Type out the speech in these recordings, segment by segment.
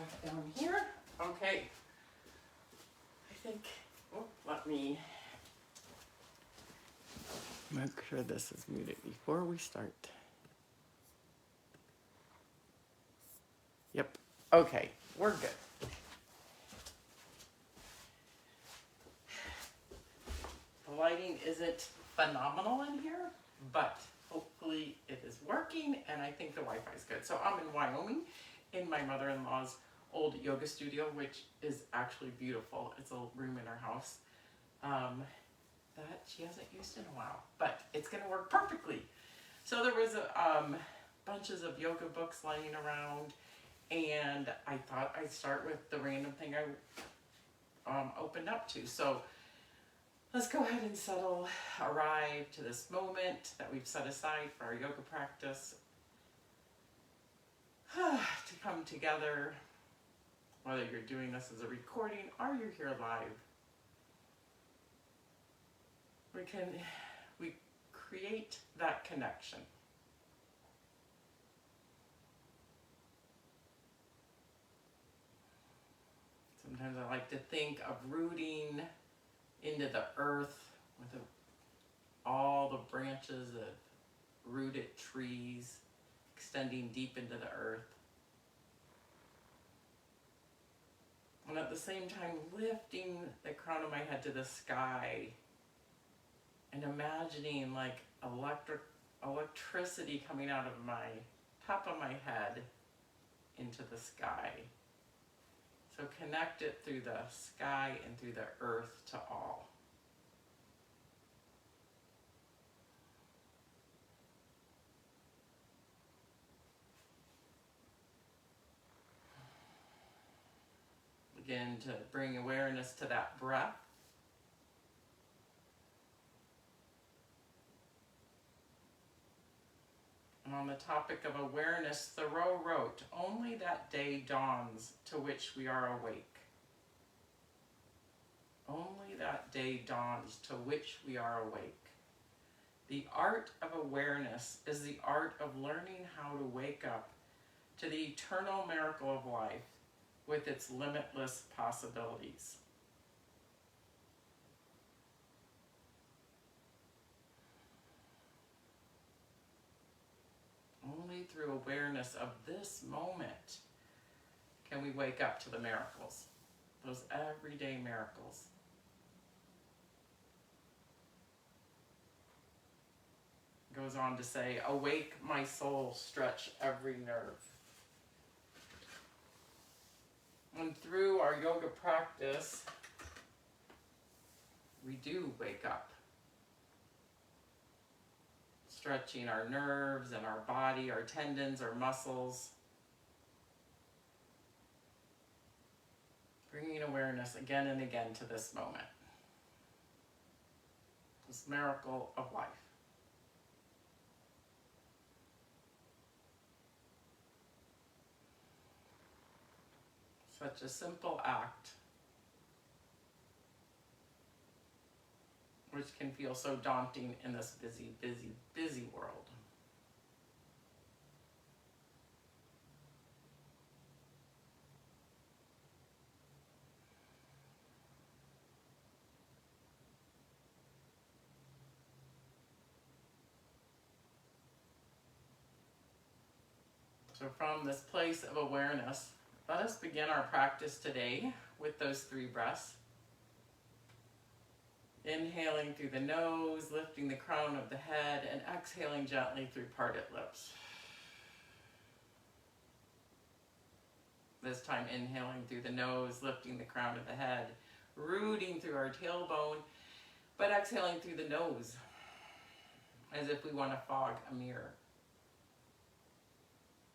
back down here. Okay. I think, let me make sure this is muted before we start. Yep. Okay, we're good. The lighting isn't phenomenal in here, but hopefully it is working, and I think the Wi-Fi is good. So I'm in Wyoming in my mother-in-law's old yoga studio, which is actually beautiful. It's a room in her house that she hasn't used in a while, but it's going to work perfectly. So there was bunches of yoga books lying around, and I thought I'd start with the random thing I opened up to. So let's go ahead and arrive to this moment that we've set aside for our yoga practice to come together, whether you're doing this as a recording or you're here live. We create that connection. Sometimes I like to think of rooting into the earth with all the branches of rooted trees extending deep into the earth. And at the same time lifting the crown of my head to the sky and imagining like electricity coming out of my top of my head into the sky. So connect it through the sky and through the earth to all. Begin to bring awareness to that breath. And on the topic of awareness, Thoreau wrote, "Only that day dawns to which we are awake." Only that day dawns to which we are awake. The art of awareness is the art of learning how to wake up to the eternal miracle of life with its limitless possibilities. Only through awareness of this moment can we wake up to the miracles, those everyday miracles. It goes on to say, "Awake, my soul, stretch every nerve." And through our yoga practice, we do wake up. Stretching our nerves and our body, our tendons, our muscles. Bringing awareness again and again to this moment. This miracle of life. Such a simple act, which can feel so daunting in this busy, busy, busy world. So from this place of awareness, let us begin our practice today with those 3 breaths. Inhaling through the nose, lifting the crown of the head, and exhaling gently through parted lips. This time inhaling through the nose, lifting the crown of the head, rooting through our tailbone, but exhaling through the nose, as if we want to fog a mirror.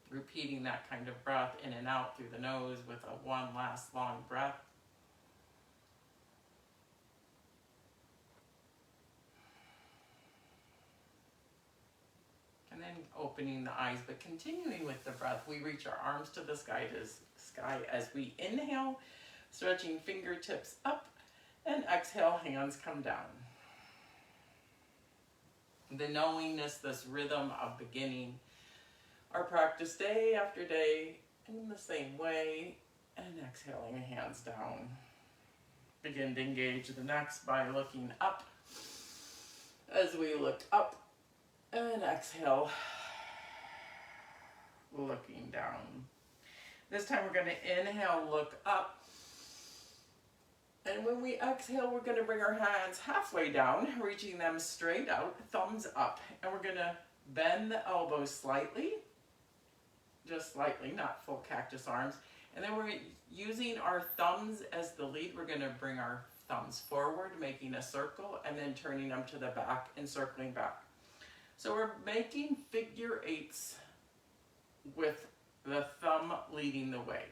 Repeating that kind of breath in and out through the nose with a one last long breath. And then opening the eyes, but continuing with the breath. We reach our arms to the sky as we inhale, stretching fingertips up, and exhale, hands come down. The knowingness, this rhythm of beginning our practice day after day in the same way, And exhaling, hands down. Begin to engage the next by looking up. As we look up and exhale, looking down. This time we're going to inhale, look up. And when we exhale, we're going to bring our hands halfway down, reaching them straight out, thumbs up. And we're going to bend the elbows slightly, just slightly, not full cactus arms. And then we're using our thumbs as the lead. We're going to bring our thumbs forward, making a circle, and then turning them to the back and circling back. So we're making figure eights with the thumb leading the way.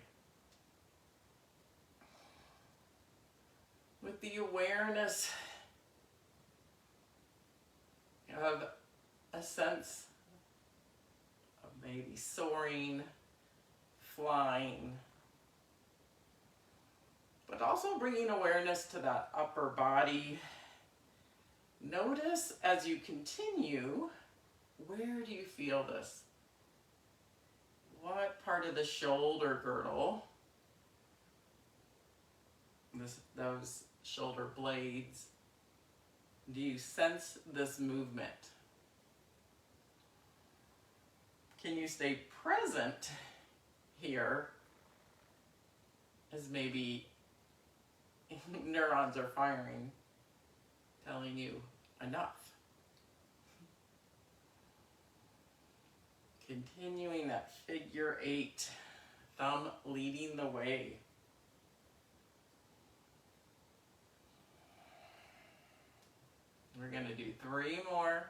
With the awareness of a sense of maybe soaring, flying, but also bringing awareness to that upper body. Notice as you continue, where do you feel this? What part of the shoulder girdle, those shoulder blades, do you sense this movement? Can you stay present here as maybe neurons are firing, telling you enough? Continuing that figure eight, thumb leading the way. We're going to do 3 more.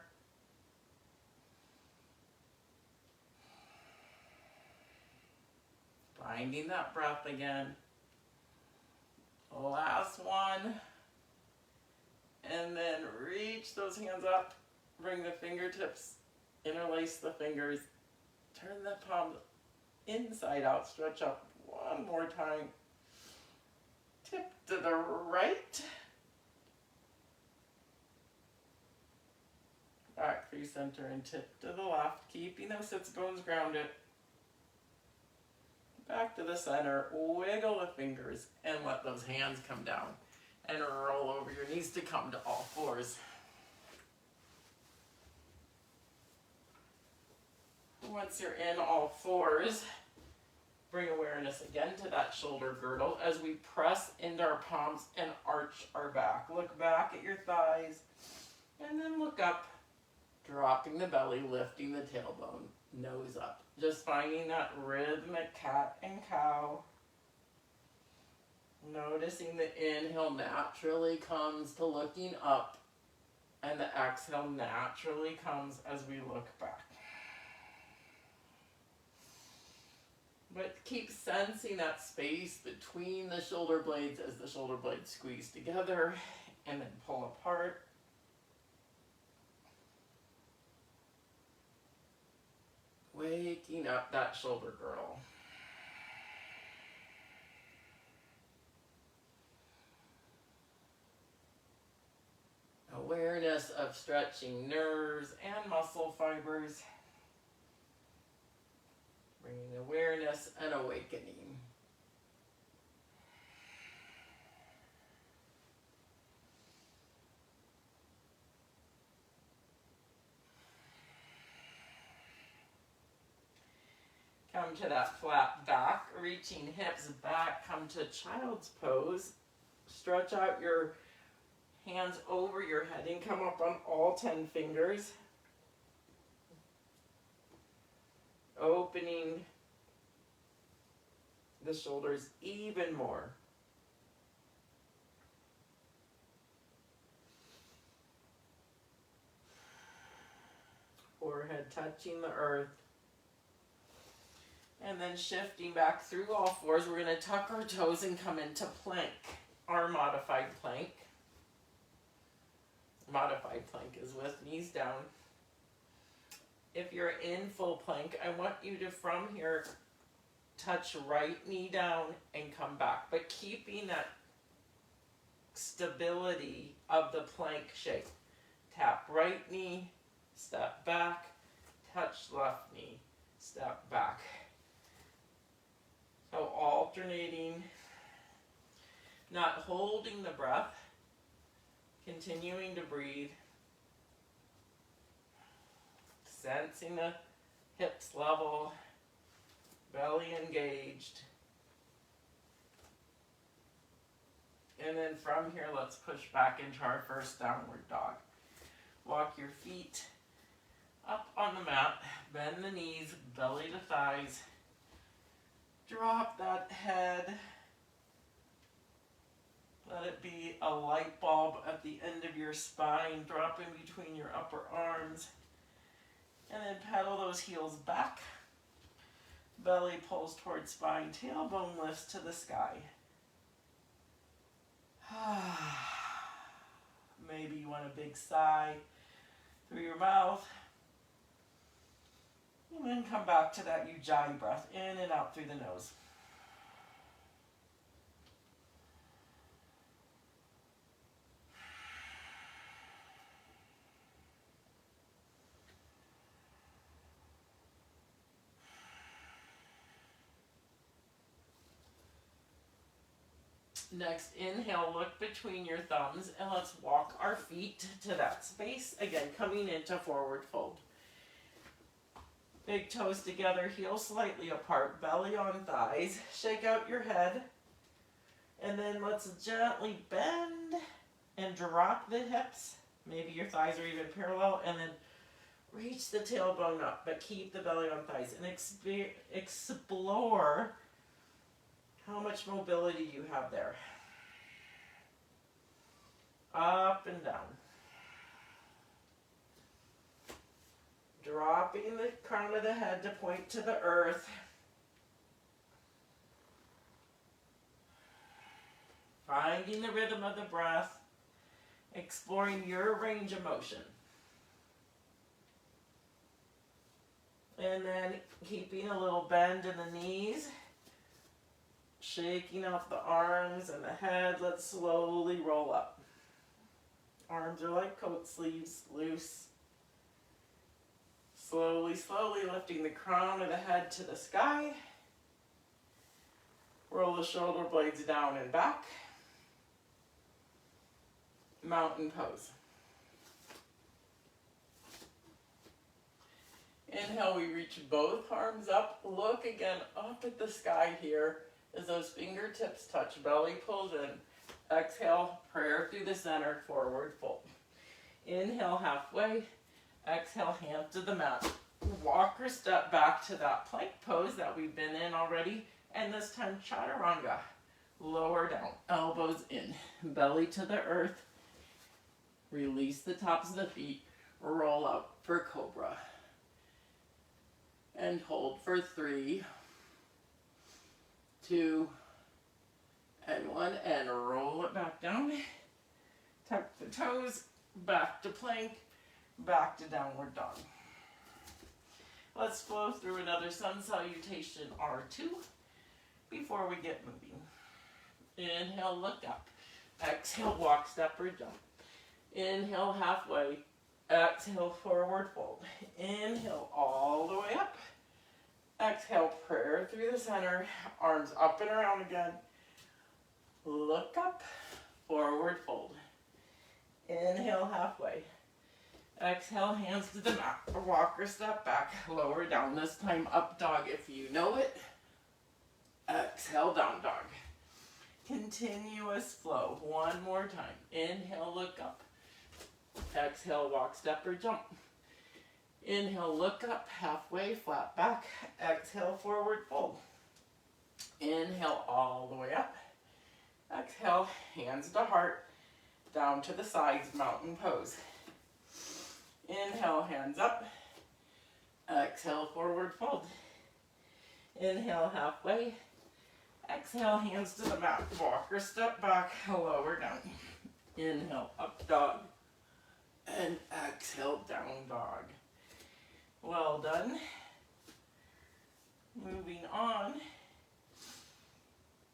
Finding that breath again. Last one. And then reach those hands up. Bring the fingertips, interlace the fingers. Turn the palms inside out. Stretch up one more time. Tip to the right. Back through center and tip to the left, keeping those sits bones grounded. Back to the center, wiggle the fingers and let those hands come down and roll over your knees to come to all fours. Once you're in all fours, bring awareness again to that shoulder girdle as we press into our palms and arch our back. Look back at your thighs and then look up. Dropping the belly, lifting the tailbone, nose up. Just finding that rhythmic cat and cow. Noticing the inhale naturally comes to looking up, and the exhale naturally comes as we look back. But keep sensing that space between the shoulder blades as the shoulder blades squeeze together and then pull apart. Waking up that shoulder girdle. Awareness of stretching nerves and muscle fibers. Bringing awareness and awakening. Come to that flat back, reaching hips back, come to child's pose. Stretch out your hands over your head and come up on all 10 fingers. Opening the shoulders even more. Forehead touching the earth. And then shifting back through all fours, we're going to tuck our toes and come into plank, our modified plank. Modified plank is with knees down. If you're in full plank, I want you to, from here, touch right knee down and come back, but keeping that stability of the plank shape. Tap right knee, step back, touch left knee, step back. So all alternating, not holding the breath, continuing to breathe, sensing the hips level, belly engaged. And then from here, let's push back into our first downward dog. Walk your feet up on the mat, bend the knees, belly to thighs. Drop that head. Let it be a light bulb at the end of your spine, dropping between your upper arms. And then pedal those heels back. Belly pulls towards spine, tailbone lifts to the sky. Maybe you want a big sigh through your mouth. And then come back to that Ujjayi breath, in and out through the nose. Next, inhale, look between your thumbs, and let's walk our feet to that space. Again, coming into forward fold. Big toes together, heels slightly apart, belly on thighs. Shake out your head. And then let's gently bend and drop the hips. Maybe your thighs are even parallel. And then reach the tailbone up, but keep the belly on thighs. And explore how much mobility you have there. Up and down. Dropping the crown of the head to point to the earth. Finding the rhythm of the breath. Exploring your range of motion. And then keeping a little bend in the knees. Shaking off the arms and the head. Let's slowly roll up. Arms are like coat sleeves, loose. Slowly, slowly lifting the crown of the head to the sky. Roll the shoulder blades down and back. Mountain pose. Inhale, we reach both arms up. Look again up at the sky here as those fingertips touch. Belly pulls in. Exhale, prayer through the center, forward fold. Inhale, halfway. Exhale, hands to the mat. Walk or step back to that plank pose that we've been in already. And this time, chaturanga. Lower down, elbows in, belly to the earth. Release the tops of the feet. Roll up for cobra. And hold for 3, 2, and 1. And roll it back down. Tuck the toes. Back to plank. Back to downward dog. Let's flow through another sun salutation R2 before we get moving. Inhale, look up. Exhale, walk, step, or jump. Inhale, halfway. Exhale, forward fold. Inhale, all the way up. Exhale, prayer through the center. Arms up and around again. Look up, forward fold. Inhale, halfway. Exhale, hands to the mat. Walk or step back. Lower down, this time up dog if you know it. Exhale, down dog. Continuous flow. One more time. Inhale, look up. Exhale, walk, step, or jump. Inhale, look up, halfway, flat back. Exhale, forward fold. Inhale, all the way up. Exhale, hands to heart. Down to the sides, mountain pose. Inhale, hands up. Exhale, forward fold. Inhale, halfway. Exhale, hands to the mat. Walk or step back, lower down. Inhale, up dog. And exhale, down dog. Well done. Moving on.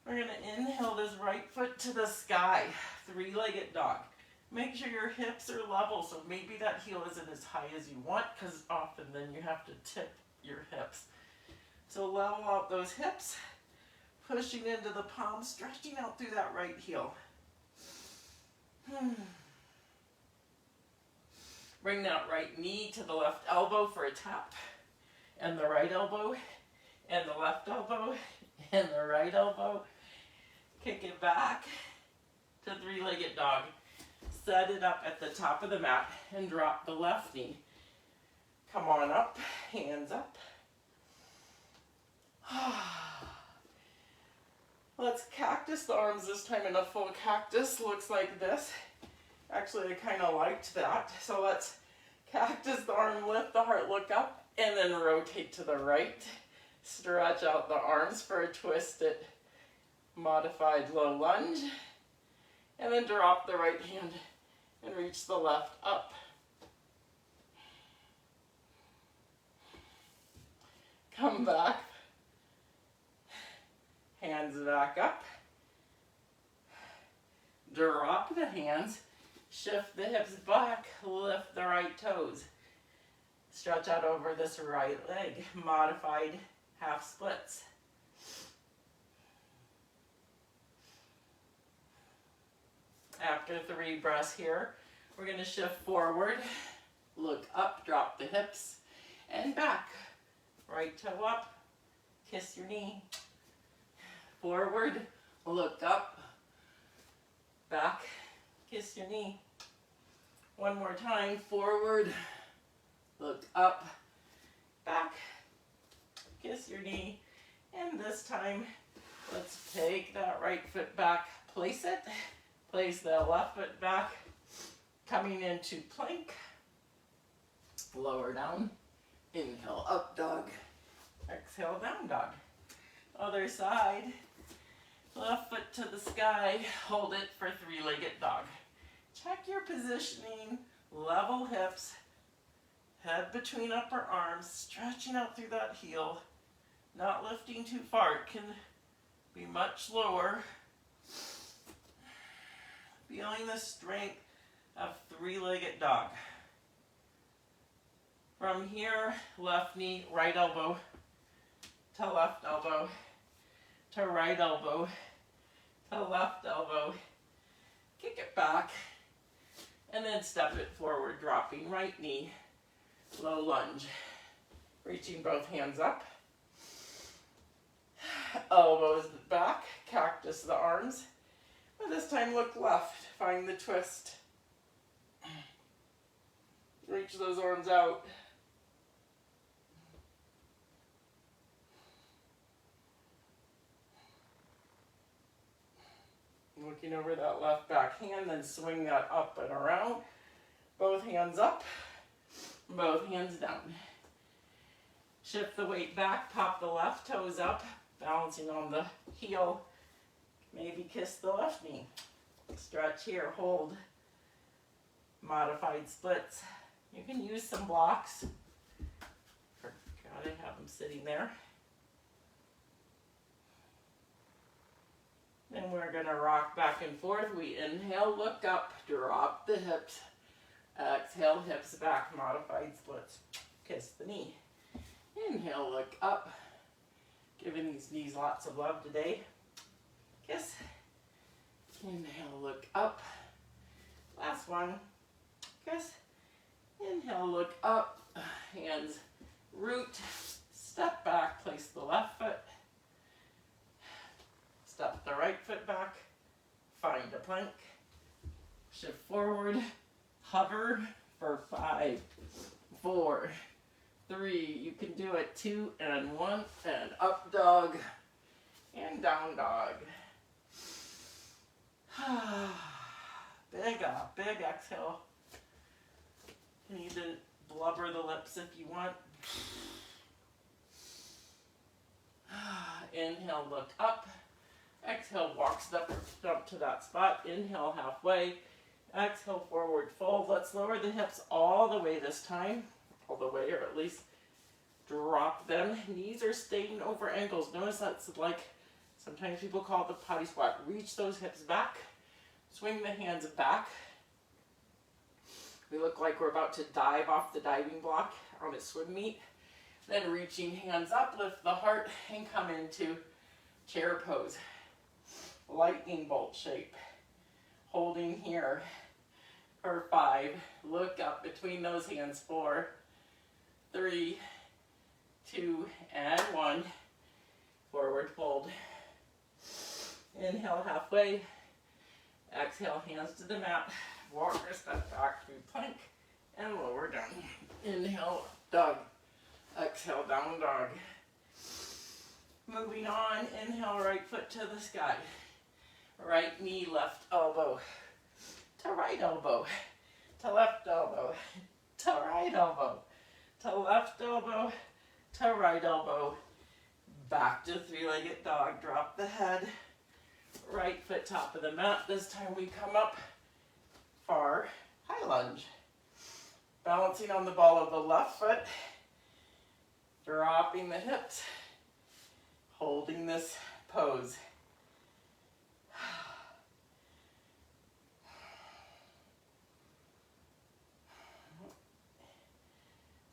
We're going to inhale this right foot to the sky. 3-legged dog. Make sure your hips are level, so maybe that heel isn't as high as you want, because often then you have to tip your hips. So level out those hips. pushing into the palm, stretching out through that right heel. Bring that right knee to the left elbow for a tap, and the right elbow, and the left elbow, and the right elbow. Kick it back to three-legged dog. Set it up at the top of the mat and drop the left knee. Come on up, hands up. Let's cactus the arms this time in a full cactus. Looks like this. Actually, I kind of liked that. So let's cactus the arm, lift the heart, look up, and then rotate to the right. Stretch out the arms for a twisted, modified low lunge. And then drop the right hand and reach the left up. Come back. Hands back up. Drop the hands. Shift the hips back. Lift the right toes. Stretch out over this right leg. Modified half splits. After 3 breaths here, we're going to shift forward. Look up, drop the hips, and back. Right toe up. Kiss your knee. Forward, look up, back, kiss your knee. One more time, forward, look up, back, kiss your knee. And this time, let's take that right foot back, place it, place the left foot back, coming into plank, lower down, inhale, up dog, exhale, down dog. Other side. Left foot to the sky, hold it for three-legged dog. Check your positioning, level hips, head between upper arms, stretching out through that heel, not lifting too far. It can be much lower. Feeling the strength of three-legged dog. From here, left knee, right elbow to left elbow, to right elbow, to left elbow, kick it back, and then step it forward, dropping right knee, low lunge, reaching both hands up, elbows back, cactus the arms, but this time look left, find the twist, reach those arms out. Looking over that left back hand, then swing that up and around. Both hands up, both hands down. Shift the weight back, pop the left toes up, balancing on the heel. Maybe kiss the left knee. Stretch here, hold. Modified splits. You can use some blocks. Forgot I have them sitting there. Then we're going to rock back and forth. We inhale, look up, drop the hips. Exhale, hips back, modified splits. Kiss the knee. Inhale, look up. Giving these knees lots of love today. Kiss. Inhale, look up. Last one. Kiss. Inhale, look up. Hands root. Step back, place the left foot. Step the right foot back, find a plank, shift forward, hover for 5, 4, 3, you can do it 2 and 1, and up dog, and down dog. Big exhale. You need to blubber the lips if you want. Inhale, look up. Exhale, walk, step, jump to that spot. Inhale, halfway. Exhale, forward fold. Let's lower the hips all the way this time. All the way, or at least drop them. Knees are staying over ankles. Notice that's like, sometimes people call it the potty squat. Reach those hips back. Swing the hands back. We look like we're about to dive off the diving block on a swim meet. Then reaching hands up, lift the heart, and come into chair pose, lightning bolt shape, holding here for 5, look up between those hands, 4, 3, 2, and 1, forward fold. Inhale halfway, exhale hands to the mat, walk or step back through plank, and lower down. Inhale, dog, exhale, down dog. Moving on, inhale, right foot to the sky, right knee, left elbow, to right elbow, to left elbow, to right elbow, to left elbow, to right elbow, back to three-legged dog, drop the head, right foot top of the mat. This time we come up for high lunge. Balancing on the ball of the left foot, dropping the hips, holding this pose.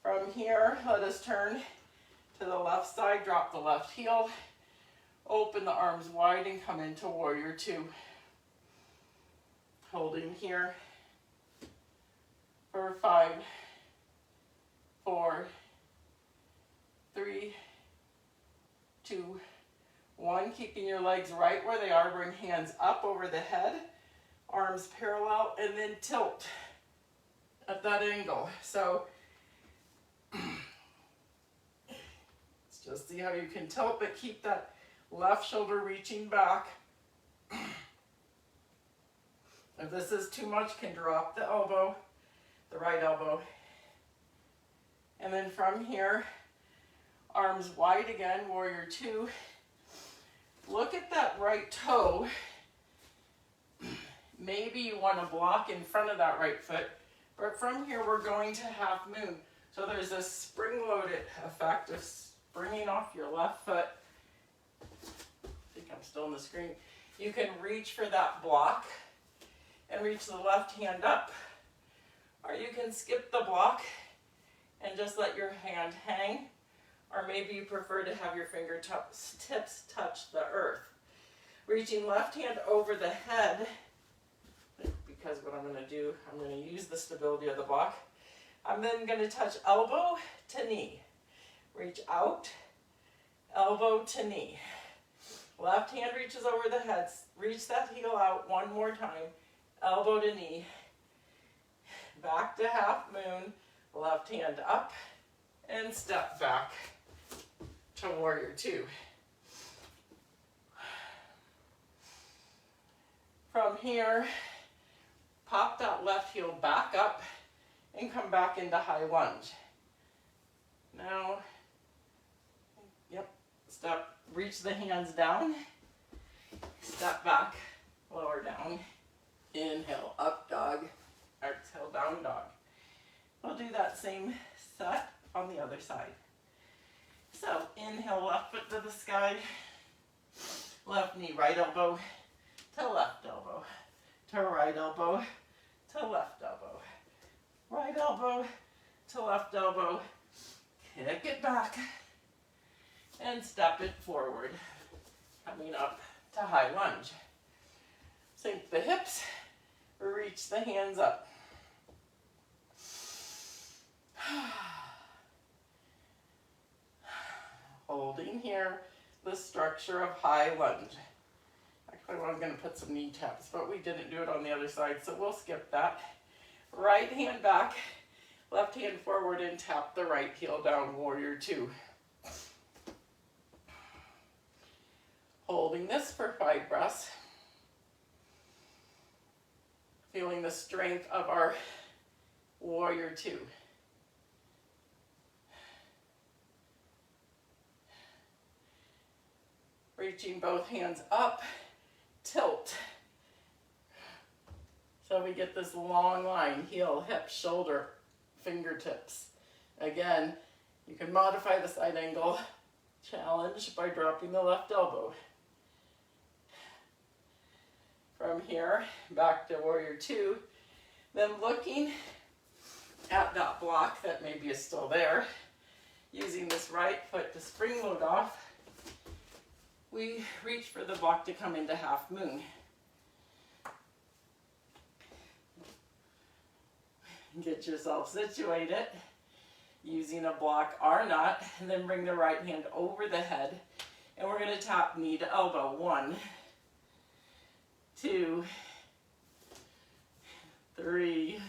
From here, let us turn to the left side, drop the left heel, open the arms wide and come into warrior 2. Holding here for 5, 4, 3, 2, 1. Keeping your legs right where they are. Bring hands up over the head, arms parallel, and then tilt at that angle. So let's just see how you can tilt, but keep that left shoulder reaching back. If this is too much, can drop the elbow, the right elbow. And then from here, arms wide again, warrior 2. Look at that right toe. Maybe you want to block in front of that right foot, but from here we're going to half moon. So there's a spring-loaded effect of springing off your left foot. I think I'm still on the screen. You can reach for that block and reach the left hand up, or you can skip the block and just let your hand hang, or maybe you prefer to have your fingertips touch the earth. Reaching left hand over the head, because what I'm going to do, I'm going to use the stability of the block. I'm then going to touch elbow to knee. Reach out, elbow to knee. Left hand reaches over the head. Reach that heel out one more time. Elbow to knee. Back to half moon. Left hand up and step back to warrior 2. From here, pop that left heel back up and come back into high lunge. Now, step, reach the hands down, step back, lower down, inhale, up dog, exhale, down dog. We'll do that same set on the other side. So, inhale, left foot to the sky, left knee, right elbow to left elbow, to right elbow, to left elbow, right elbow to left elbow, kick it back, and step it forward, coming up to high lunge. Sink the hips, reach the hands up. Holding here the structure of high lunge. Actually, I was going to put some knee taps, but we didn't do it on the other side, so we'll skip that. Right hand back, left hand forward, and tap the right heel down, warrior 2. Holding this for 5 breaths. Feeling the strength of our warrior 2. Reaching both hands up, tilt. So we get this long line, heel, hip, shoulder, fingertips. Again, you can modify the side angle challenge by dropping the left elbow. From here, back to warrior 2. Then looking at that block that maybe is still there, using this right foot to spring load off, we reach for the block to come into half moon. Get yourself situated using a block R knot, and then bring the right hand over the head, and we're going to tap knee to elbow. 1, 2, 3,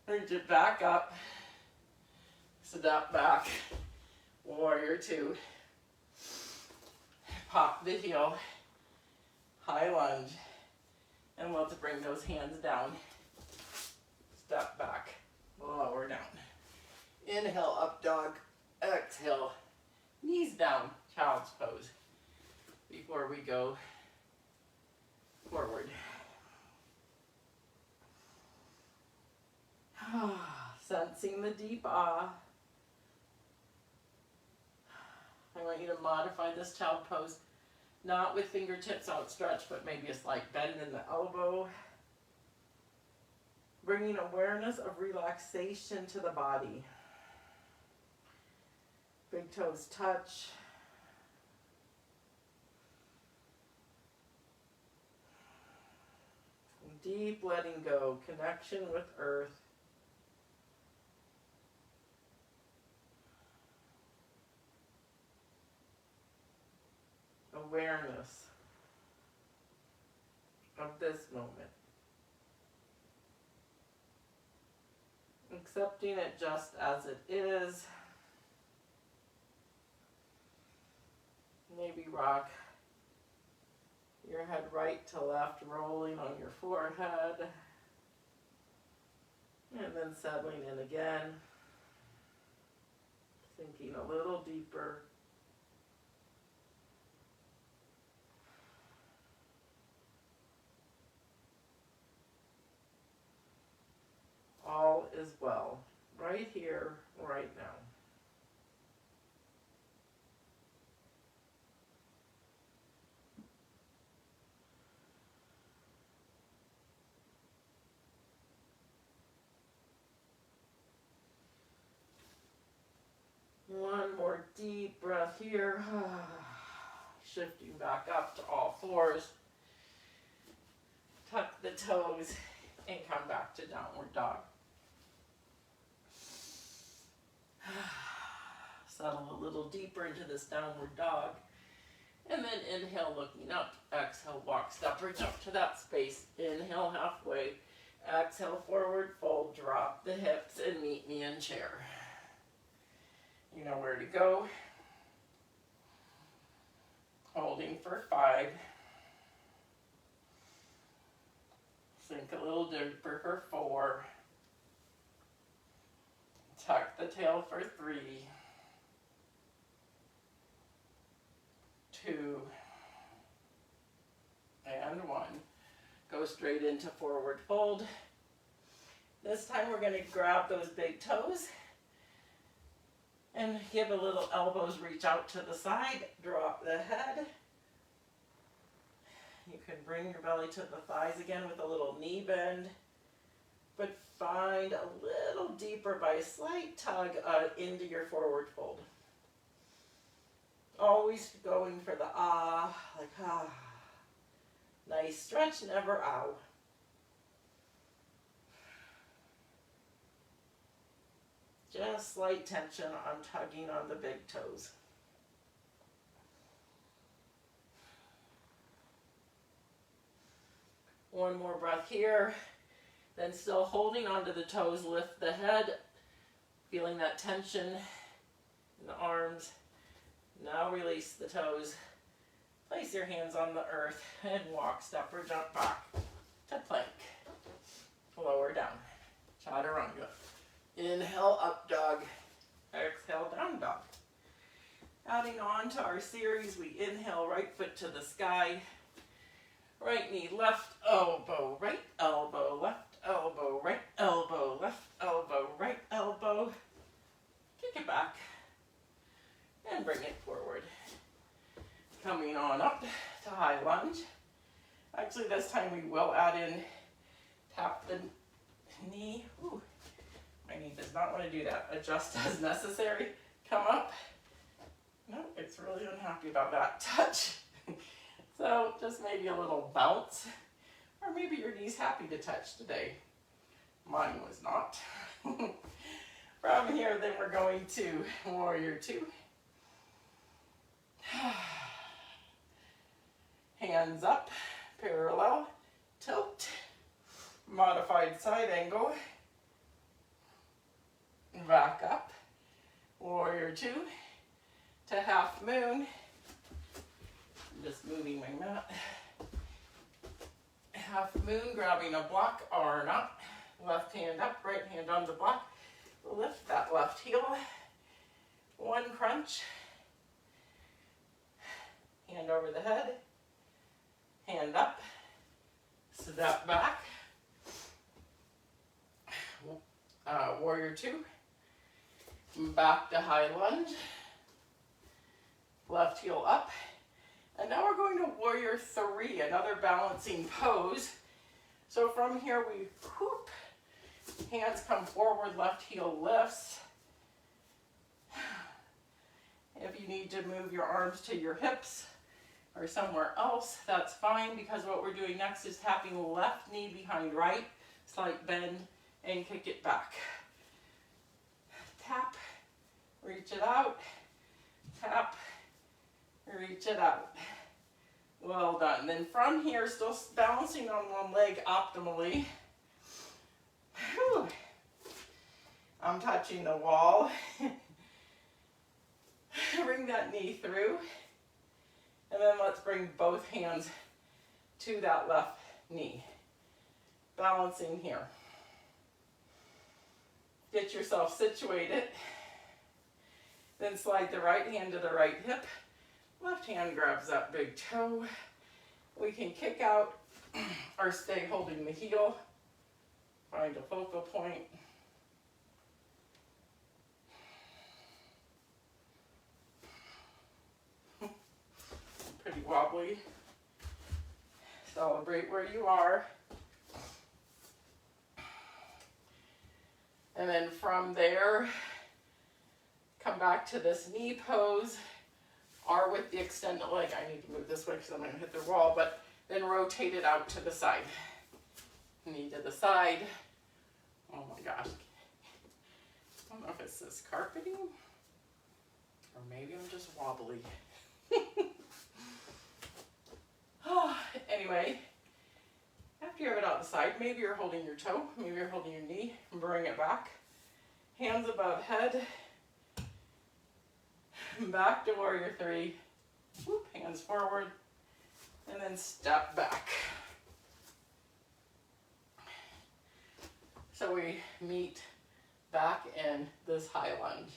bring it back up, step back, warrior 2, pop the heel, high lunge, and let's bring those hands down, step back, lower down. Inhale, up dog, exhale, knees down, child's pose, before we go forward. Sensing the deep ah. I want you to modify this child pose, not with fingertips outstretched, but maybe a slight bend in the elbow. Bringing awareness of relaxation to the body. Big toes touch. Deep letting go, connection with earth. Awareness of this moment. Accepting it just as it is. Maybe rock your head right to left, rolling on your forehead. And then settling in again. Sinking a little deeper. All is well, right here, right now. One more deep breath here. Shifting back up to all fours. Tuck the toes and come back to downward dog. Settle a little deeper into this downward dog. And then inhale, looking up. Exhale, walk, step right up to that space. Inhale, halfway. Exhale, forward fold. Drop the hips and meet me in chair. You know where to go. Holding for 5. Sink a little deeper for 4. Tuck the tail for 3. 2. And 1. Go straight into forward fold. This time we're going to grab those big toes and give a little elbows reach out to the side. Drop the head. You can bring your belly to the thighs again with a little knee bend, but find a little deeper by a slight tug into your forward fold. Always going for the ah, like ah. Nice stretch, never ow. Just slight tension on tugging on the big toes. One more breath here. Then still holding onto the toes, lift the head, feeling that tension in the arms. Now release the toes. Place your hands on the earth and walk, step or jump back to plank. Lower down, chaturanga. Inhale, up dog. Exhale, down dog. Adding on to our series, we inhale, right foot to the sky. Right knee, left elbow, right elbow, left elbow, right elbow, left elbow, right elbow. Kick it back and bring it forward. Coming on up to high lunge. Actually, this time we will add in, tap the knee. Ooh, my knee does not want to do that. Adjust as necessary. Come up. No, it's really unhappy about that touch. So just maybe a little bounce, or maybe your knee's happy to touch today. Mine was not. From here, then we're going to warrior two. Hands up, parallel, tilt, modified side angle, back up, warrior two to half moon. I'm just moving my mat. Half moon, grabbing a block or not. Left hand up, right hand on the block. Lift that left heel. One crunch. Hand over the head. Hand up. Step back. Warrior two. Back to high lunge. Left heel up. And now we're going to warrior three, another balancing pose. So from here we whoop. Hands come forward, left heel lifts. If you need to move your arms to your hips or somewhere else, that's fine, because what we're doing next is tapping left knee behind right, slight bend, and kick it back. Tap, reach it out, tap, reach it out. Well done. Then from here, still balancing on one leg optimally. Whew. I'm touching the wall. Bring that knee through. And then let's bring both hands to that left knee. Balancing here. Get yourself situated. Then slide the right hand to the right hip. Left hand grabs that big toe. We can kick out or stay holding the heel. Find a focal point. Pretty wobbly. Celebrate where you are. And then from there, come back to this knee pose, or with the extended leg. I need to move this way because I'm going to hit the wall, but then rotate it out to the side. Knee to the side. Oh my gosh. I don't know if it's this carpeting, or maybe I'm just wobbly. Anyway, after you have it out the side, maybe you're holding your toe, maybe you're holding your knee, and bring it back. Hands above head. Back to warrior three. Whoop, hands forward, and then step back. So we meet back in this high lunge.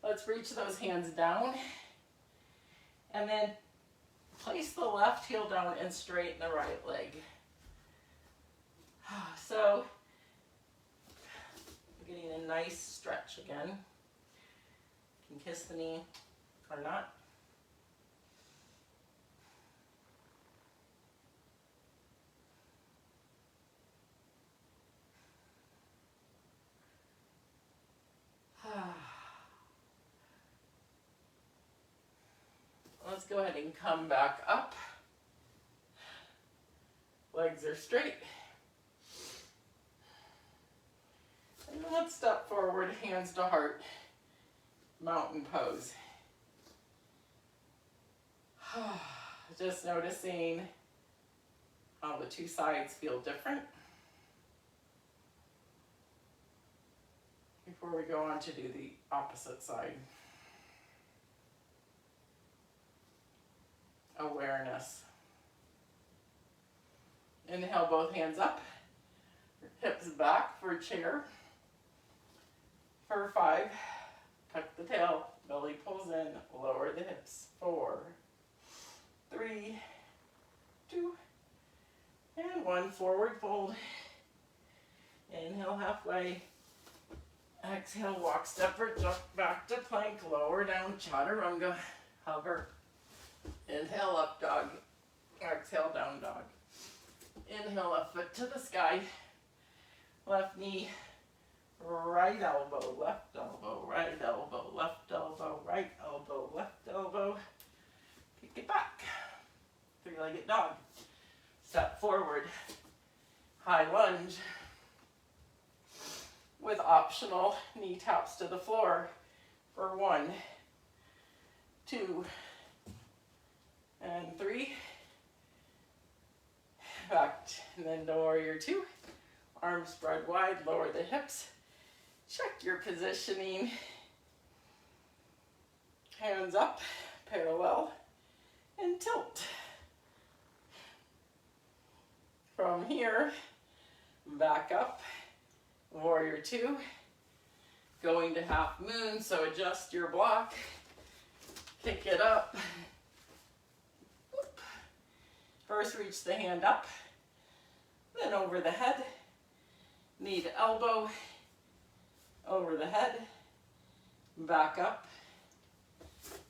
Let's reach those hands down, and then place the left heel down and straighten the right leg. So, getting a nice stretch again. You can kiss the knee or not. Let's go ahead and come back up. Legs are straight. And then let's step forward, hands to heart, mountain pose. Just noticing how the two sides feel different. Before we go on to do the opposite side. Awareness. Inhale, both hands up, hips back for chair. For 5, tuck the tail, belly pulls in, lower the hips. 4, 3, 2, and 1. Forward fold. Inhale halfway. Exhale, walk, step or jump back to plank, lower down, chaturanga, hover. Inhale, up dog. Exhale, down dog. Inhale, left foot to the sky. Left knee, right elbow, left elbow, right elbow, left elbow, right elbow, left elbow. three-legged dog. Step forward, high lunge with optional knee taps to the floor for 1, 2, and 3. Back, and then to warrior 2. Arms spread wide, lower the hips. Check your positioning. Hands up, parallel, and tilt. From here, back up, warrior 2. Going to half moon, so adjust your block. Kick it up. First, reach the hand up, then over the head. Knee to elbow, over the head, back up.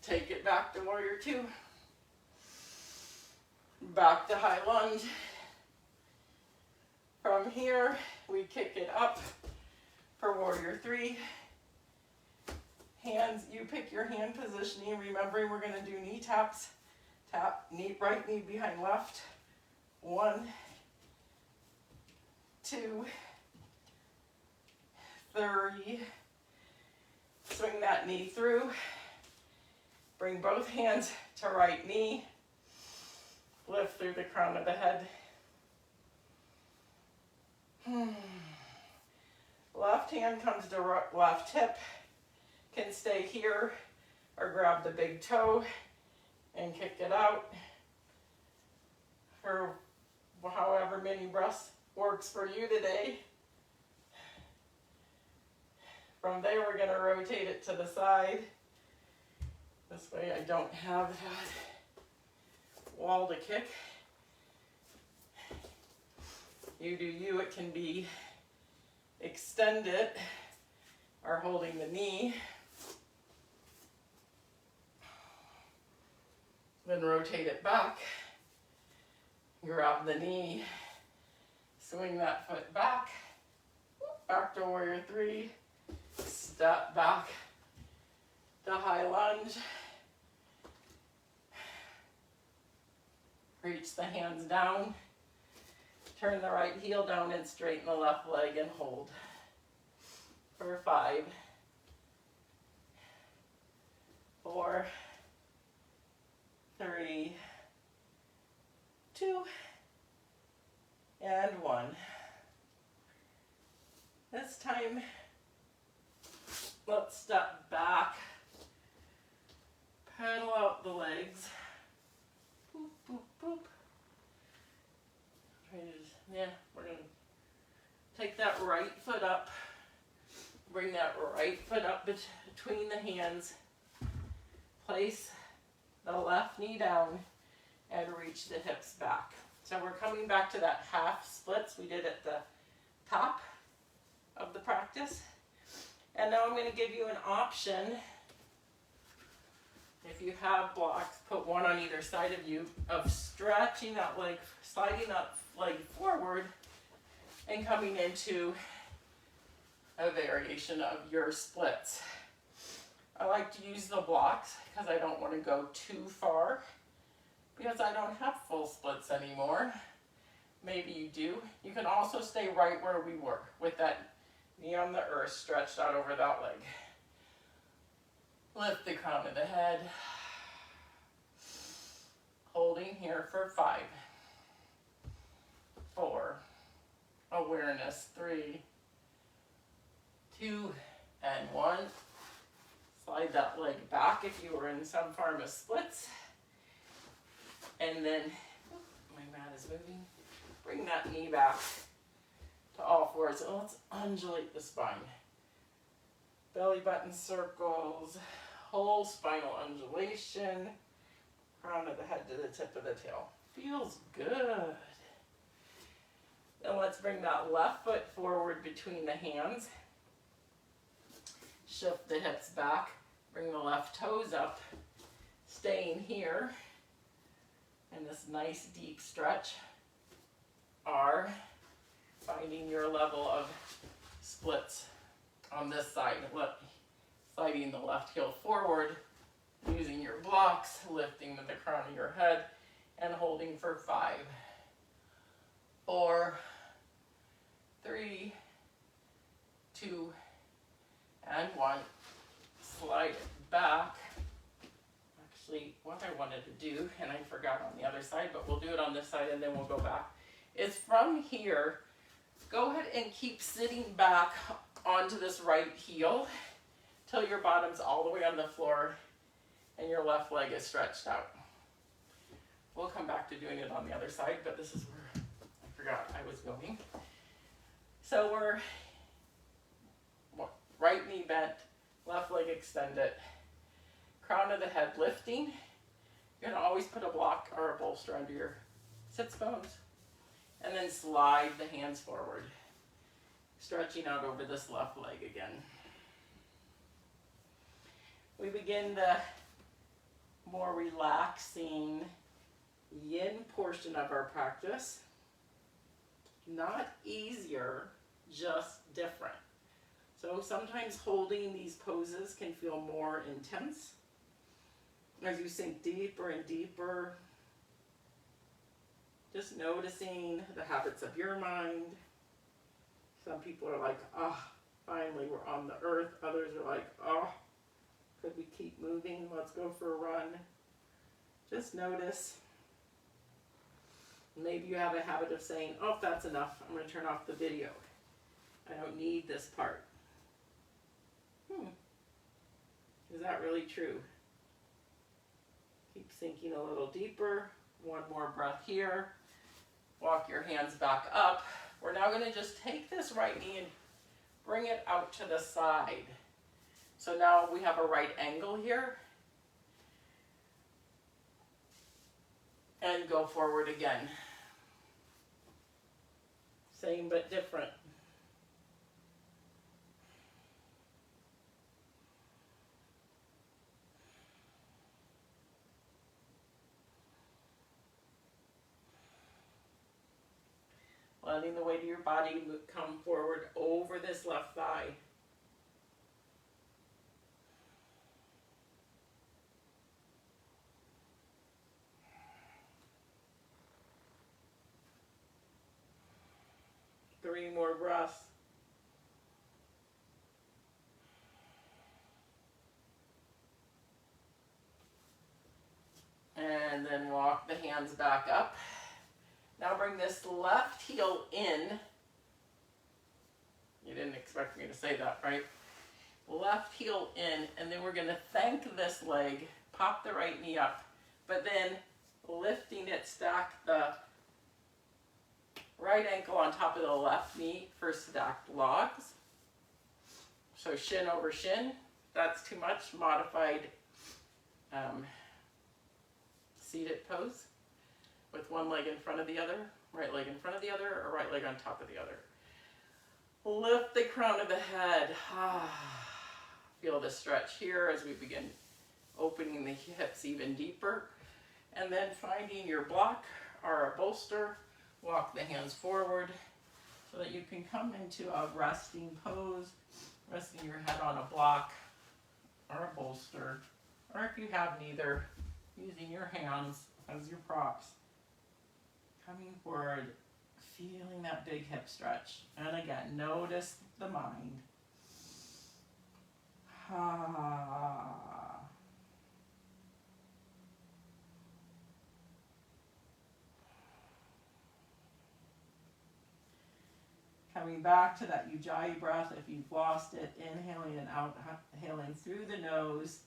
Take it back to warrior 2. Back to high lunge. From here, we kick it up for warrior 3. Hands, you pick your hand positioning. Remembering we're going to do knee taps. Tap, knee, right knee behind left. 1, 2, 3. Swing that knee through. Bring both hands to right knee. Lift through the crown of the head. Left hand comes to left hip. Can stay here or grab the big toe and kick it out. For however many breaths works for you today. From there, we're going to rotate it to the side. This way I don't have that wall to kick. You do you. It can be extended or holding the knee. Then rotate it back. Grab the knee. Swing that foot back. Back to warrior 3. Step back to high lunge. Reach the hands down. Turn the right heel down and straighten the left leg and hold. For 5, 4, 3, 2, and 1. This time, let's step back, pedal out the legs. Boop, boop, boop. Yeah, we're going to take that right foot up, bring that right foot up between the hands, place the left knee down, and reach the hips back. So we're coming back to that half splits we did at the top of the practice. And now I'm going to give you an option. If you have blocks, put one on either side of you, of stretching that leg, sliding that leg forward, and coming into a variation of your splits. I like to use the blocks because I don't want to go too far, because I don't have full splits anymore. Maybe you do. You can also stay right where we were with that knee on the earth stretched out over that leg. Lift the crown of the head. Holding here for 5, 4, awareness, 3, 2, and 1. Slide that leg back if you were in some form of splits. And then, my mat is moving. Bring that knee back to all fours. And let's undulate the spine. Belly button circles, whole spinal undulation, crown of the head to the tip of the tail. Feels good. Then let's bring that left foot forward between the hands. Shift the hips back. Bring the left toes up. Staying here in this nice deep stretch. Are finding your level of splits on this side. Sliding the left heel forward. Using your blocks. Lifting with the crown of your head. and holding for 5, 4, 3, 2, and 1. Slide it back. Actually, what I wanted to do, and I forgot on the other side, but we'll do it on this side and then we'll go back, is from here, go ahead and keep sitting back onto this right heel till your bottom's all the way on the floor and your left leg is stretched out. We'll come back to doing it on the other side, but this is where I forgot I was going. So we're right knee bent, left leg extended, crown of the head lifting. You're gonna always put a block or a bolster under your sits bones, and then slide the hands forward, stretching out over this left leg again. We begin the more relaxing yin portion of our practice. Not easier, just different. So sometimes holding these poses can feel more intense. As you sink deeper and deeper, just noticing the habits of your mind. Some people are like, oh, finally we're on the earth. Others are like, oh, could we keep moving? Let's go for a run. Just notice. Maybe you have a habit of saying, oh, that's enough. I'm going to turn off the video. I don't need this part. Is that really true? Keep sinking a little deeper. One more breath here. Walk your hands back up. We're now going to just take this right knee and bring it out to the side. So now we have a right angle here. And go forward again. Same but different. Letting the weight of your body come forward over this left thigh. Three more breaths. And then walk the hands back up. Now bring this left heel in. You didn't expect me to say that, right? Left heel in, and then we're going to thank this leg, pop the right knee up, but then lifting it, stack the right ankle on top of the left knee for stacked logs. So shin over shin. That's too much. Modified seated pose with one leg in front of the other, right leg in front of the other, or right leg on top of the other. Lift the crown of the head. Feel the stretch here as we begin opening the hips even deeper. And then finding your block or a bolster. Walk the hands forward so that you can come into a resting pose, resting your head on a block or a bolster, or if you have neither, using your hands as your props. Coming forward, feeling that big hip stretch. And again, notice the mind. Coming back to that Ujjayi breath if you've lost it. Inhaling and exhaling through the nose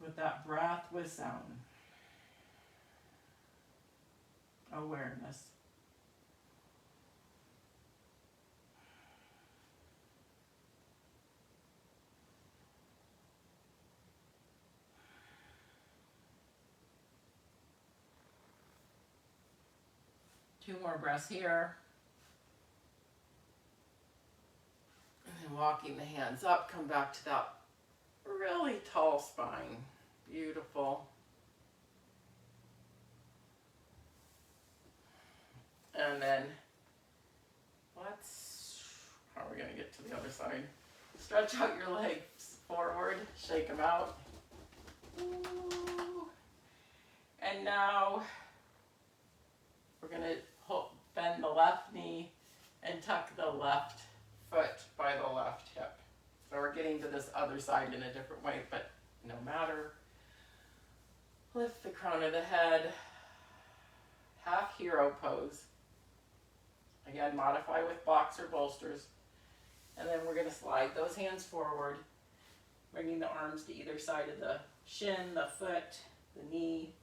with that breath with sound. Awareness. Two more breaths here. And then walking the hands up, come back to that really tall spine. Beautiful. And then how are we going to get to the other side? Stretch out your legs forward, shake them out. Ooh. now we're going to bend the left knee and tuck the left foot by the left hip. So we're getting to this other side in a different way, but no matter. Lift the crown of the head, half hero pose. Again, modify with blocks or bolsters. And then we're going to slide those hands forward, bringing the arms to either side of the shin, the foot, the knee.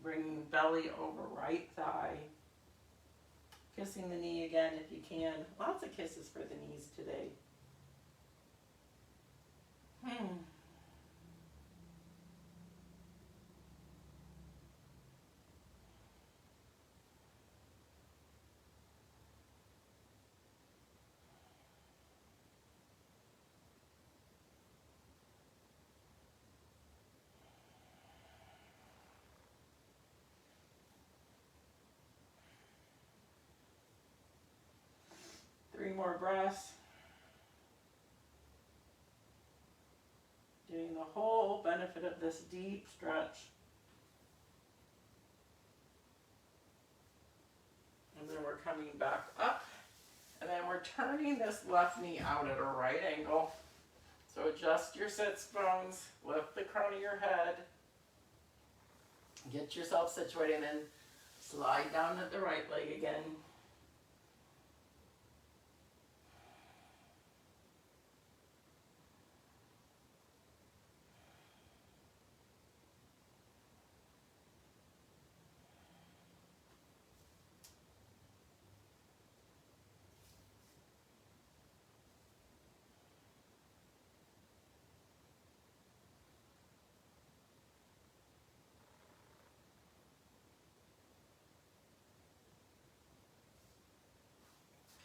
Bringing belly over right thigh. Kissing the knee again if you can. Lots of kisses for the knees today. 3 more breaths. Getting the whole benefit of this deep stretch. And then we're coming back up. And then we're turning this left knee out at a right angle. So adjust your sits bones, lift the crown of your head. Get yourself situated and then slide down at the right leg again.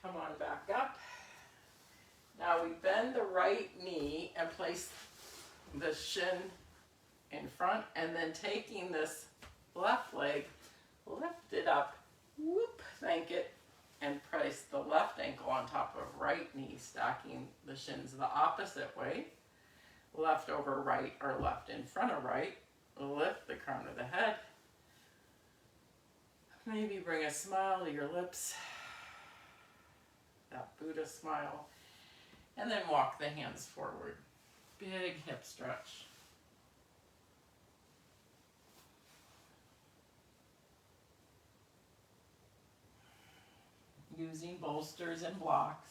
Come on back up. Now we bend the right knee and place the shin in front, and then taking this left leg, lift it up, whoop, thank it, and place the left ankle on top of right knee, stacking the shins the opposite way. Left over right or left in front of right. Lift the crown of the head. Maybe bring a smile to your lips. That Buddha smile, and then walk the hands forward. Big hip stretch. Using bolsters and blocks.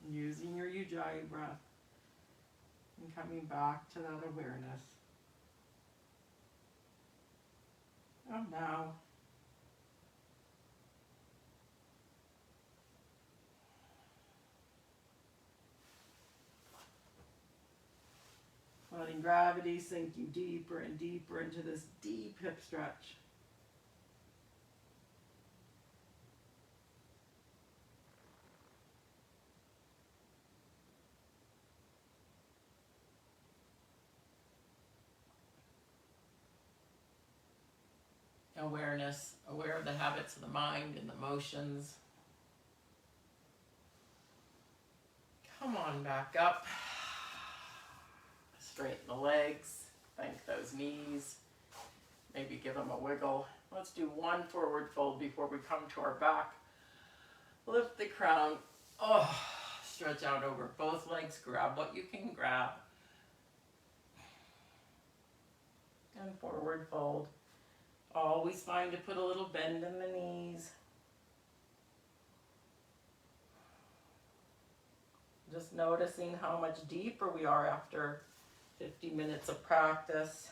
Using your Ujjayi breath. And coming back to that awareness. And now, letting gravity sink you deeper and deeper into this deep hip stretch. Awareness, aware of the habits of the mind and the motions. Come on back up. Straighten the legs, bend those knees. Maybe give them a wiggle. Let's do 1 forward fold before we come to our back. Lift the crown. Oh, stretch out over both legs. Grab what you can grab. And forward fold. Always fine to put a little bend in the knees. Just noticing how much deeper we are after 50 minutes of practice.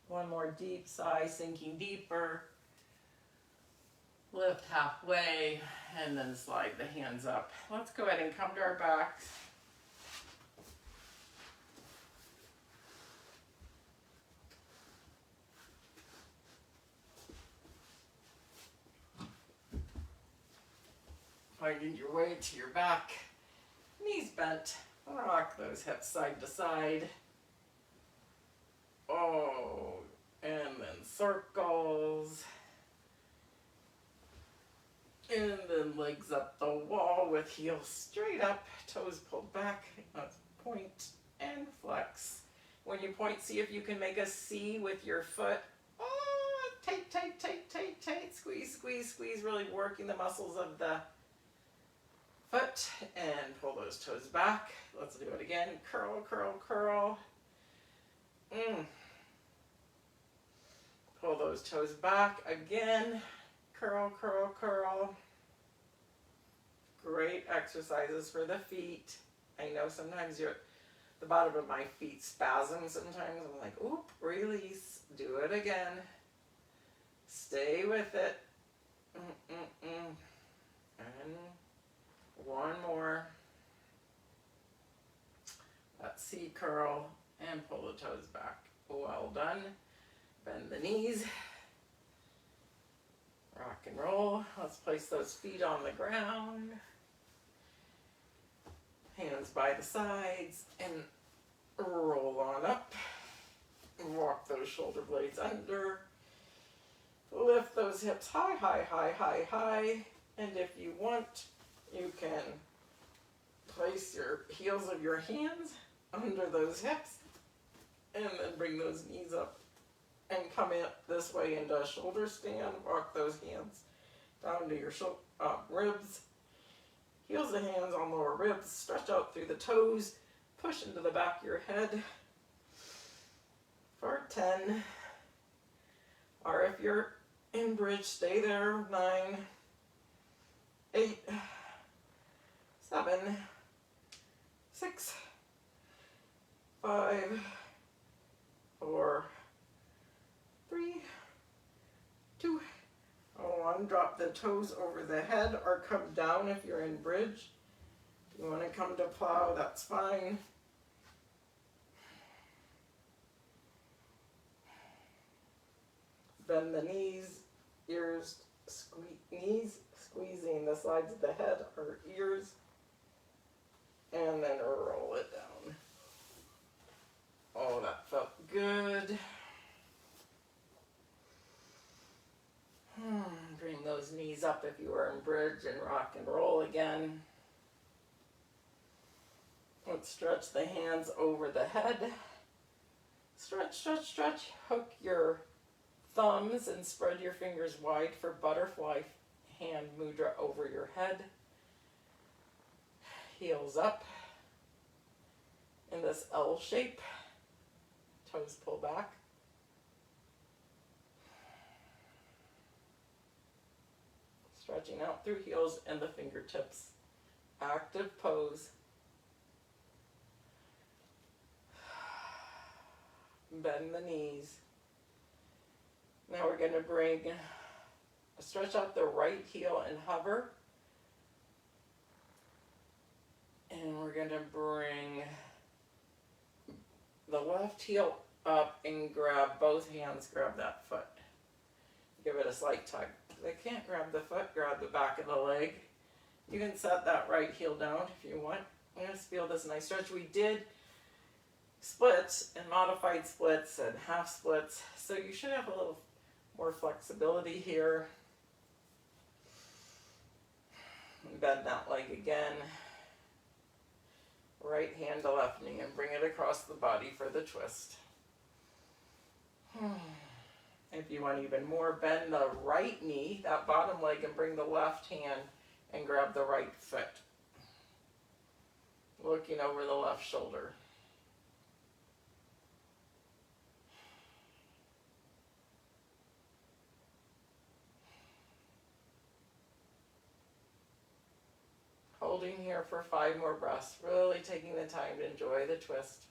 One more deep sigh, sinking deeper. Lift halfway and then slide the hands up. Let's go ahead and come to our backs. finding your way to your back. Knees bent. Rock those hips side to side. Oh, and then circles. And then legs up the wall with heels straight up, toes pulled back. Let's point and flex. When you point, see if you can make a C with your foot. Oh, tight, tight, tight, tight, tight. Squeeze, squeeze, squeeze. Really working the muscles of the foot. And pull those toes back. Let's do it again. Curl, curl, curl. Pull those toes back again. Curl, curl, curl. Great exercises for the feet. I know sometimes the bottom of my feet spasm sometimes. I'm like, oop, release. Do it again. Stay with it. And one more. Let's see, curl and pull the toes back. Well done. Bend the knees. Rock and roll. Let's place those feet on the ground. Hands by the sides and roll on up. Walk those shoulder blades under. Lift those hips high, high, high, high, high. And if you want, you can place your heels of your hands under those hips and then bring those knees up and come in this way into a shoulder stand. Walk those hands down to your ribs. Heels of hands on lower ribs. Stretch out through the toes. Push into the back of your head for 10. Or if you're in bridge, stay there. 9, 8, 7, 6, 5, 4, 3, 2, 1. Drop the toes over the head or come down if you're in bridge. If you want to come to plow, that's fine. Bend the knees, ears, knees squeezing the sides of the head or ears, and then roll it down. Oh, that felt good. Bring those knees up if you are in bridge and rock and roll again. Let's stretch the hands over the head. Stretch, stretch, stretch. Hook your thumbs and spread your fingers wide for butterfly hand mudra over your head. Heels up in this L shape. Toes pull back. Stretching out through heels and the fingertips. Active pose. Bend the knees. Now we're going to stretch out the right heel and hover. And we're going to bring the left heel up and grab both hands, grab that foot. Give it a slight tug. If I can't grab the foot, grab the back of the leg. You can set that right heel down if you want. Just feel this nice stretch. We did splits and modified splits and half splits, so you should have a little more flexibility here. Bend that leg again. Right hand to left knee and bring it across the body for the twist. If you want even more, bend the right knee, that bottom leg, and bring the left hand and grab the right foot. Looking over the left shoulder. Holding here for 5 more breaths, really taking the time to enjoy the twist.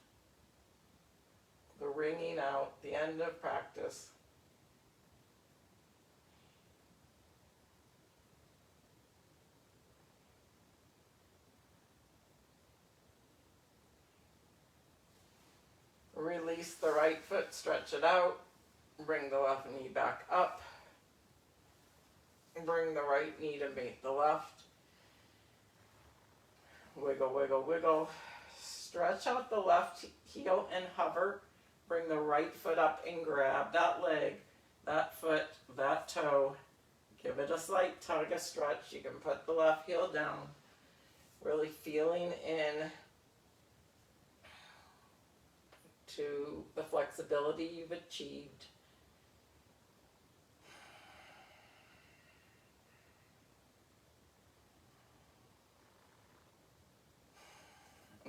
The wringing out, the end of practice. Release the right foot, stretch it out. Bring the left knee back up. Bring the right knee to meet the left. Wiggle, wiggle, wiggle. Stretch out the left heel and hover. Bring the right foot up and grab that leg, that foot, that toe. Give it a slight tug, a stretch. You can put the left heel down. Really feeling in to the flexibility you've achieved.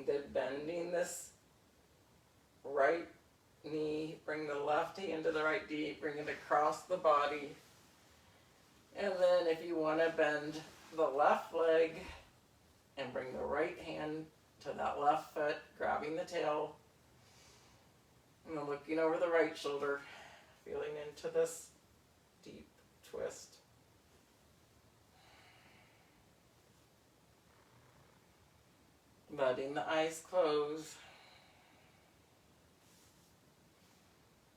Then bending this right knee, bring the left hand to the right knee, bring it across the body. And then if you want to bend the left leg and bring the right hand to that left foot, grabbing the tail, and then looking over the right shoulder, feeling into this deep twist. Letting the eyes close.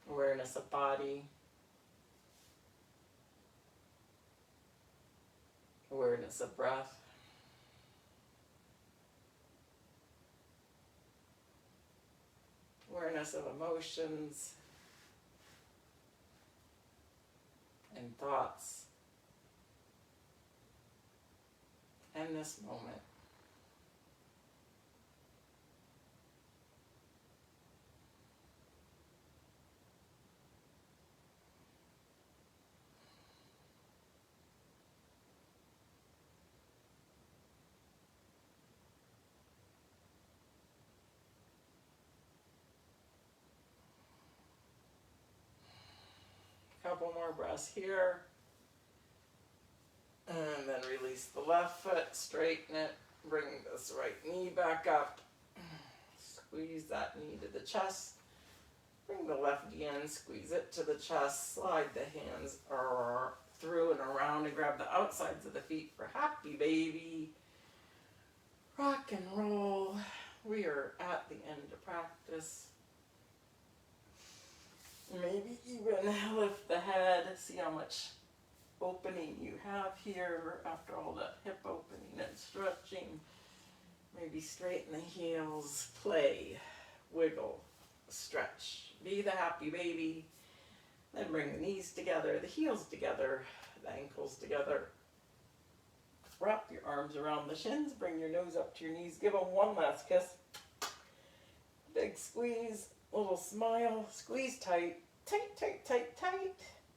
Awareness of body. Awareness of breath. Awareness of emotions and thoughts. And this moment. Couple more breaths here. And then release the left foot, straighten it, bring this right knee back up. Squeeze that knee to the chest. Bring the left knee in, squeeze it to the chest, slide the hands through and around and grab the outsides of the feet for happy baby. Rock and roll. We are at the end of practice. Maybe even lift the head, see how much opening you have here after all that hip opening and stretching. Maybe straighten the heels, play, wiggle, stretch. Be the happy baby. Then bring the knees together, the heels together, the ankles together. Wrap your arms around the shins, bring your nose up to your knees, give them one last kiss. Big squeeze. Little smile, squeeze tight, tight, tight, tight, tight,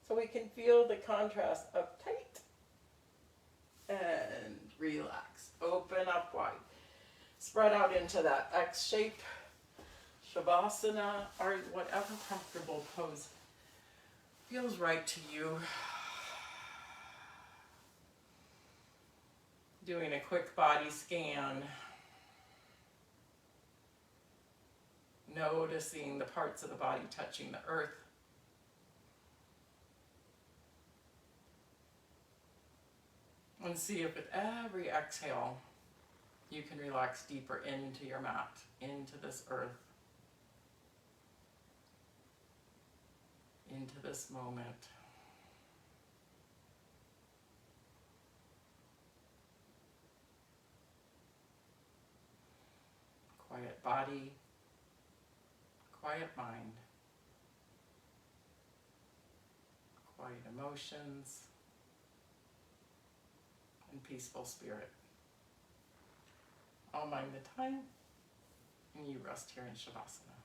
so we can feel the contrast of tight, and relax, open up wide, spread out into that X shape, Shavasana, or whatever comfortable pose feels right to you. Doing a quick body scan. Noticing the parts of the body touching the earth. And see if with every exhale, you can relax deeper into your mat, into this earth, into this moment. Quiet body. Quiet mind, quiet emotions, and peaceful spirit. I'll mind the time, and you rest here in Shavasana.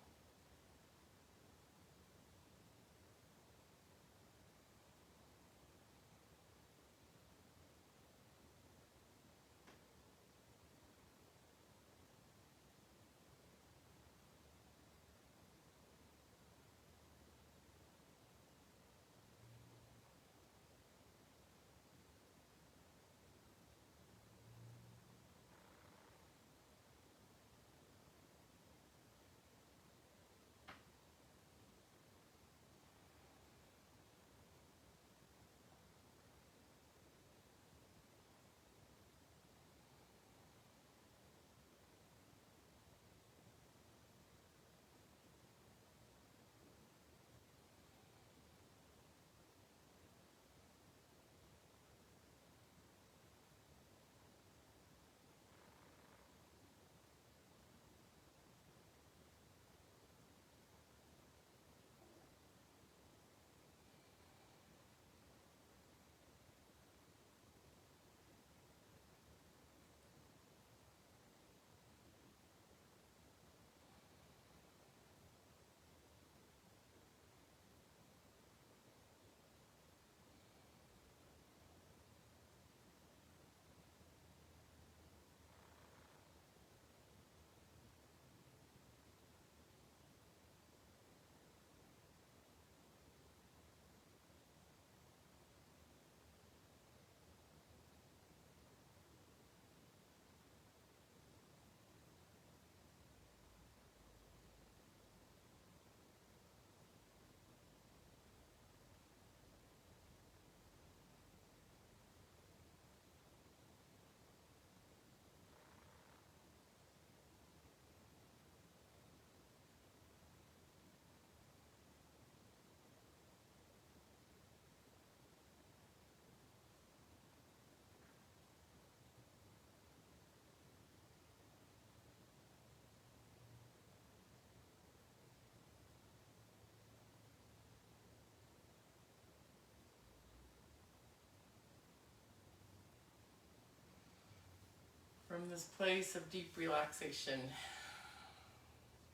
From this place of deep relaxation,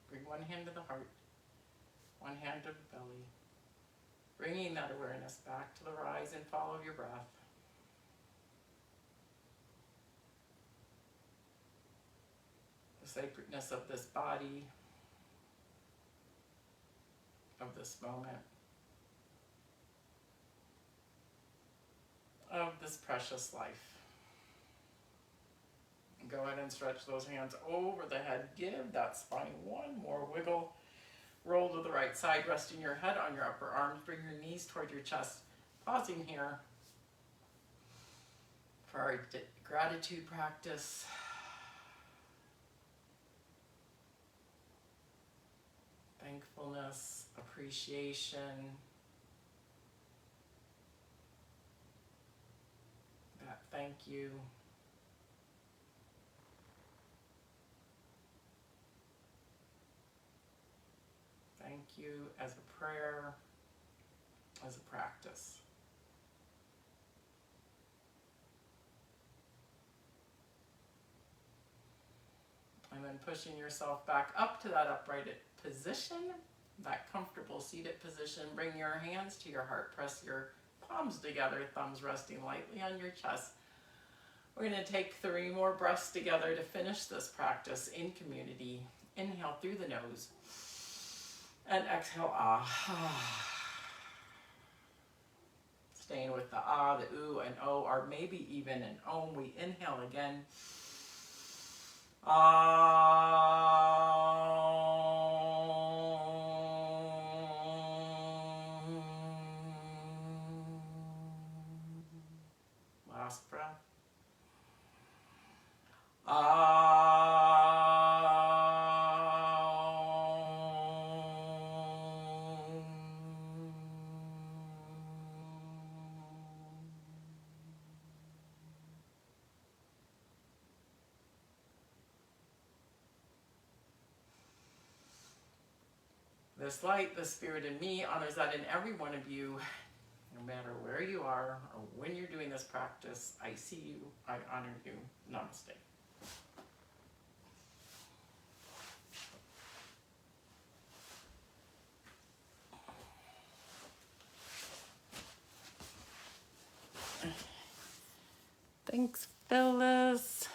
bring one hand to the heart, one hand to the belly, bringing that awareness back to the rise and fall of your breath. The sacredness of this body, of this moment, of this precious life. Go ahead and stretch those hands over the head. Give that spine one more wiggle. Roll to the right side, resting your head on your upper arms. Bring your knees toward your chest. Pausing here for our gratitude practice. Thankfulness, appreciation. That thank you. Thank you as a prayer, as a practice. And then pushing yourself back up to that upright position, that comfortable seated position. Bring your hands to your heart. Press your palms together, thumbs resting lightly on your chest. We're going to take 3 more breaths together to finish this practice in community. Inhale through the nose. And exhale, ah. Staying with the ah, the ooh, and oh, or maybe even an om. We inhale again. Last breath. This light, the spirit in me, honors that in every one of you, no matter where you are or when you're doing this practice. I see you, I honor you. Namaste. Thanks, Phyllis.